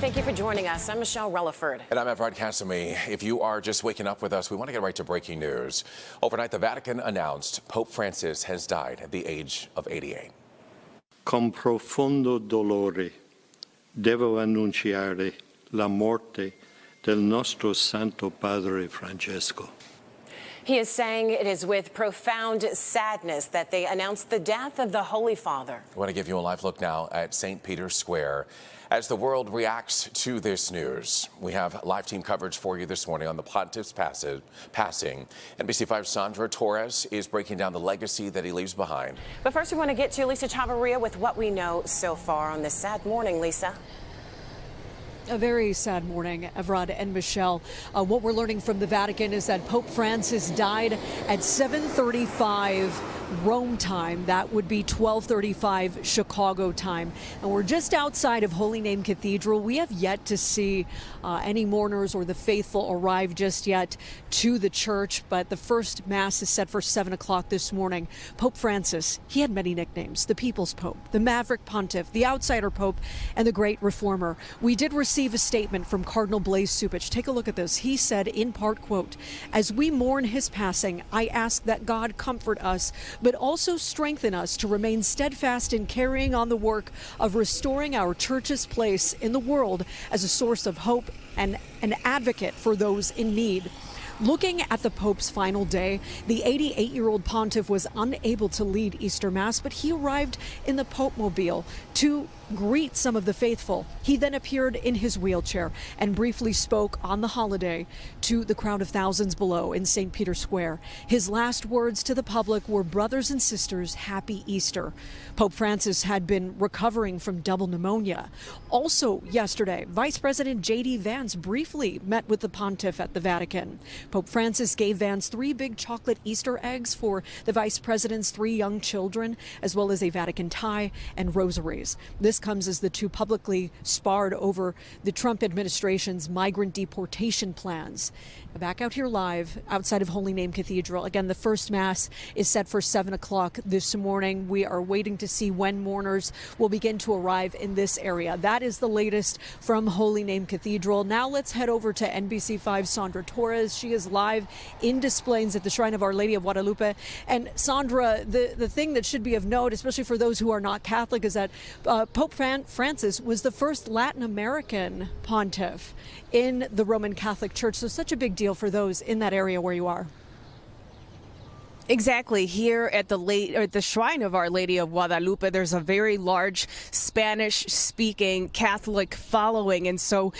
Thank you for joining us. I'm Michelle Relaford. And I'm Everett Cassimy. If you are just waking up with us, we want to get right to breaking news. Overnight, the Vatican announced Pope Francis has died at the age of 88. Con profondo dolore devo annunciare la morte del nostro Santo Padre Francesco. He is saying it is with profound sadness that they announced the death of the Holy Father. I want to give you a live look now at St. Peter's Square as the world reacts to this news. We have live team coverage for you this morning on the Pontiff's passing. NBC5's Sandra Torres is breaking down the legacy that he leaves behind. But first, we want to get to Lisa Chavarria with what we know so far on this sad morning. Lisa. A very sad morning, Evrod and Michelle. What we're learning from the Vatican is that Pope Francis died at 7:35 Rome time. That would be 12:35 Chicago time. And we're just outside of Holy Name Cathedral. We have yet to see any mourners or the faithful arrive just yet to the church, but the first mass is set for 7 o'clock this morning. Pope Francis, he had many nicknames: the People's Pope, the Maverick Pontiff, the Outsider Pope, and the Great Reformer. We did receive a statement from Cardinal Blaise Cupich. Take a look at this. He said, in part, quote, "As we mourn his passing, I ask that God comfort us, but also strengthen us to remain steadfast in carrying on the work of restoring our church's place in the world as a source of hope and an advocate for those in need." Looking at the Pope's final day, the 88-year-old pontiff was unable to lead Easter Mass, but he arrived in the Pope-mobile to greet some of the faithful. He then appeared in his wheelchair and briefly spoke on the holiday to the crowd of thousands below in St. Peter's Square. His last words to the public were, "Brothers and sisters, happy Easter." Pope Francis had been recovering from double pneumonia. Also yesterday, Vice President J.D. Vance briefly met with the pontiff at the Vatican. Pope Francis gave Vance 3 big chocolate Easter eggs for the vice president's 3 young children, as well as a Vatican tie and rosaries. This comes as the two publicly sparred over the Trump administration's migrant deportation plans. Back out here live outside of Holy Name Cathedral. Again, the first mass is set for 7 o'clock this morning. We are waiting to see when mourners will begin to arrive in this area. That is the latest from Holy Name Cathedral. Now let's head over to NBC5's Sandra Torres. She is live in Des Plaines at the Shrine of Our Lady of Guadalupe. And Sandra, the thing that should be of note, especially for those who are not Catholic, is that Pope Francis was the first Latin American pontiff in the Roman Catholic Church. So such a big deal for those in that area where you are. Exactly. Here at the Shrine of Our Lady of Guadalupe, there's a very large Spanish-speaking Catholic following. And so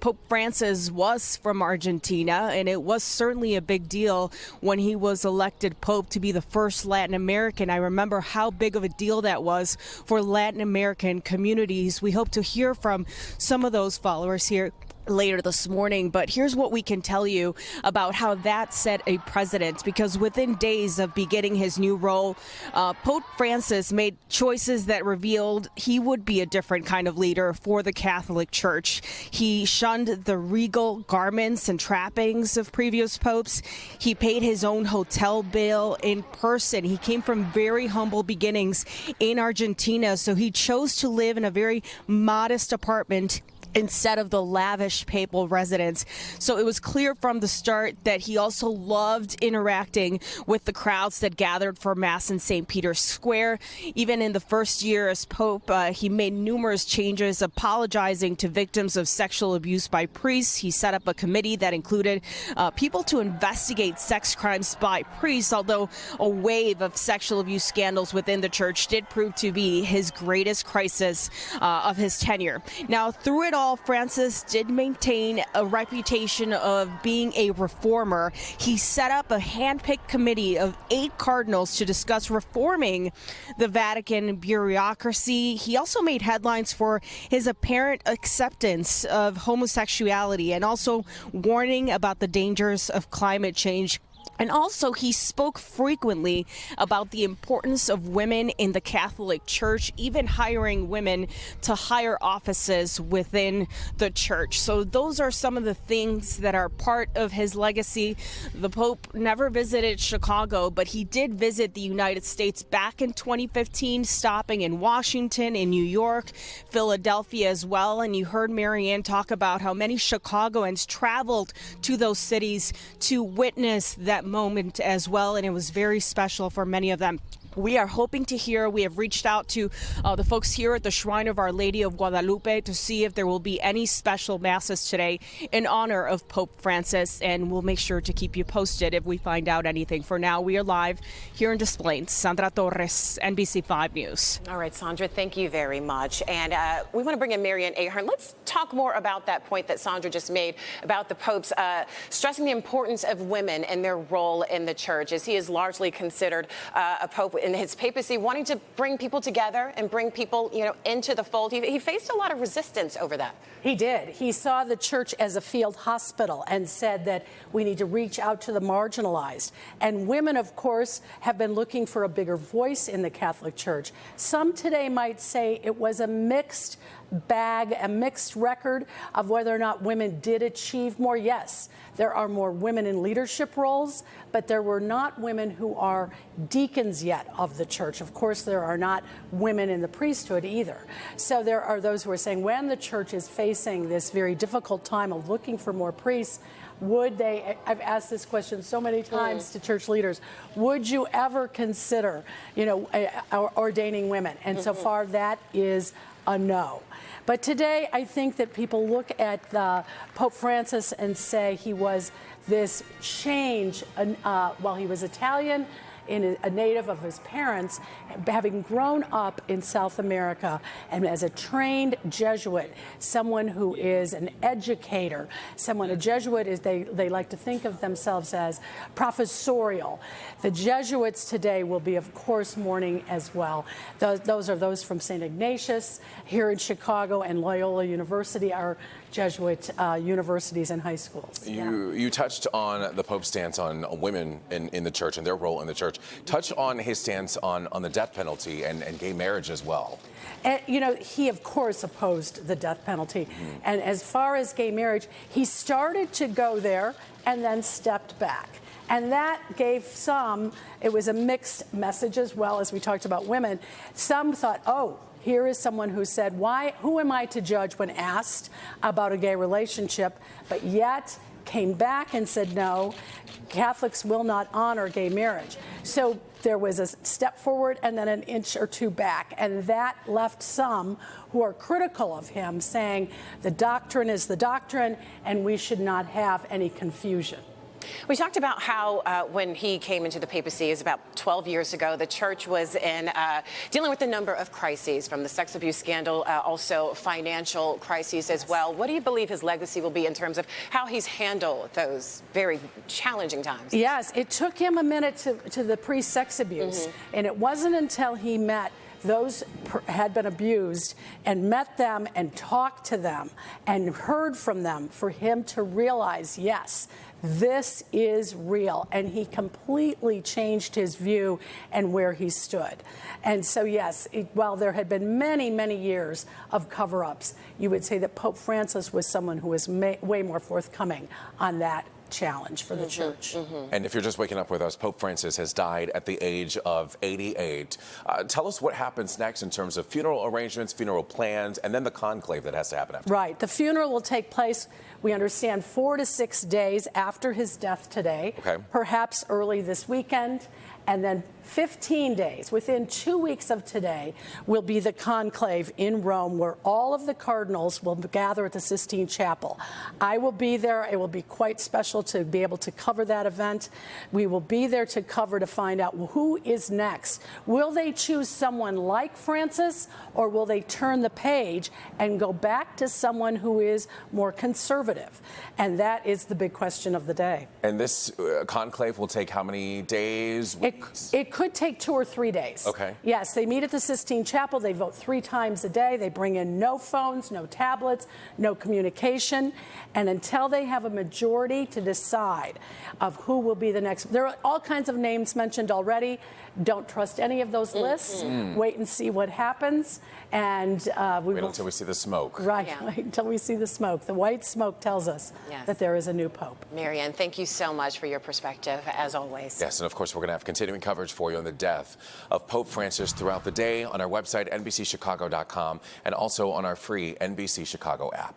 Pope Francis was from Argentina, and it was certainly a big deal when he was elected Pope to be the first Latin American. I remember how big of a deal that was for Latin American communities. We hope to hear from some of those followers here later this morning, but here's what we can tell you about how that set a precedent, because within days of beginning his new role, Pope Francis made choices that revealed he would be a different kind of leader for the Catholic Church. He shunned the regal garments and trappings of previous popes. He paid his own hotel bill in person. He came from very humble beginnings in Argentina, so he chose to live in a very modest apartment instead of the lavish papal residence. So it was clear from the start that he also loved interacting with the crowds that gathered for Mass in St. Peter's Square. Even in the first year as Pope, he made numerous changes, apologizing to victims of sexual abuse by priests. He set up a committee that included people to investigate sex crimes by priests, although a wave of sexual abuse scandals within the church did prove to be his greatest crisis of his tenure. Now, through it all, Francis did maintain a reputation of being a reformer. He set up a hand-picked committee of 8 cardinals to discuss reforming the Vatican bureaucracy. He also made headlines for his apparent acceptance of homosexuality and also warning about the dangers of climate change. And also, he spoke frequently about the importance of women in the Catholic Church, even hiring women to higher offices within the church. So those are some of the things that are part of his legacy. The Pope never visited Chicago, but he did visit the United States back in 2015, stopping in Washington, in New York, Philadelphia as well. And you heard Marianne talk about how many Chicagoans traveled to those cities to witness that moment as well, and it was very special for many of them. We are hoping to hear. We have reached out to the folks here at the Shrine of Our Lady of Guadalupe to see if there will be any special masses today in honor of Pope Francis, and we'll make sure to keep you posted if we find out anything. For now, we are live here in Des Plaines. Sandra Torres, NBC5 News. All right, Sandra, thank you very much. And we want to bring in Marianne Ahern. Let's talk more about that point that Sandra just made about the Pope's stressing the importance of women and their role in the church, as he is largely considered a Pope in his papacy, wanting to bring people together and bring people, into the fold. He faced a lot of resistance over that. He did. He saw the church as a field hospital and said that we need to reach out to the marginalized. And women, of course, have been looking for a bigger voice in the Catholic Church. Some today might say it was a mixed bag, a mixed record of whether or not women did achieve more. Yes, there are more women in leadership roles, but there were not women who are deacons yet of the church. Of course, there are not women in the priesthood either. So there are those who are saying when the church is facing this very difficult time of looking for more priests, would they, I've asked this question so many times to church leaders, would you ever consider, ordaining women? And so far that is a no. But today, I think that people look at Pope Francis and say he was this change while he was Italian, a native of his parents, having grown up in South America and as a trained Jesuit, someone who is an educator, a Jesuit is, they like to think of themselves as professorial. The Jesuits today will be, of course, mourning as well. Those are those from St. Ignatius here in Chicago, and Loyola University are Jesuit universities and high schools. You touched on the Pope's stance on women in the church and their role in the church. Touch on his stance on the death penalty and gay marriage as well. And, he, of course, opposed the death penalty. And as far as gay marriage, he started to go there and then stepped back. And that gave some, it was a mixed message as well, as we talked about women. Some thought, oh, here is someone who said, who am I to judge when asked about a gay relationship, but yet came back and said, no, Catholics will not honor gay marriage. So there was a step forward and then an inch or two back. And that left some who are critical of him saying the doctrine is the doctrine and we should not have any confusion. We talked about how when he came into the papacy, it was about 12 years ago, the church was dealing with a number of crises, from the sex abuse scandal, also financial crises as well. What do you believe his legacy will be in terms of how he's handled those very challenging times? Yes, it took him a minute to the pre-sex abuse, and it wasn't until he met those had been abused and met them and talked to them and heard from them for him to realize, yes, this is real. And he completely changed his view and where he stood. And so, yes, while there had been many, many years of cover-ups, you would say that Pope Francis was someone who was way more forthcoming on that challenge for the church. And if you're just waking up with us, Pope Francis has died at the age of 88. Tell us what happens next in terms of funeral arrangements, funeral plans, and then the conclave that has to happen after. Right. The funeral will take place, we understand, 4 to 6 days after his death today, perhaps early this weekend. And then 15 days, within 2 weeks of today, will be the conclave in Rome, where all of the cardinals will gather at the Sistine Chapel. I will be there. It will be quite special to be able to cover that event. We will be there to find out who is next. Will they choose someone like Francis, or will they turn the page and go back to someone who is more conservative? And that is the big question of the day. And this conclave will take how many days? It could take 2 or 3 days. Okay. Yes, they meet at the Sistine Chapel. They vote 3 times a day. They bring in no phones, no tablets, no communication. And until they have a majority to decide of who will be the next, there are all kinds of names mentioned already. Don't trust any of those lists. Wait and see what happens. And wait until we see the smoke. Right, Yeah. wait until we see the smoke. The white smoke tells us that there is a new pope. Marianne, thank you so much for your perspective, as always. Yes, and of course, we're going to have continuing coverage for you on the death of Pope Francis throughout the day on our website, NBCChicago.com, and also on our free NBC Chicago app.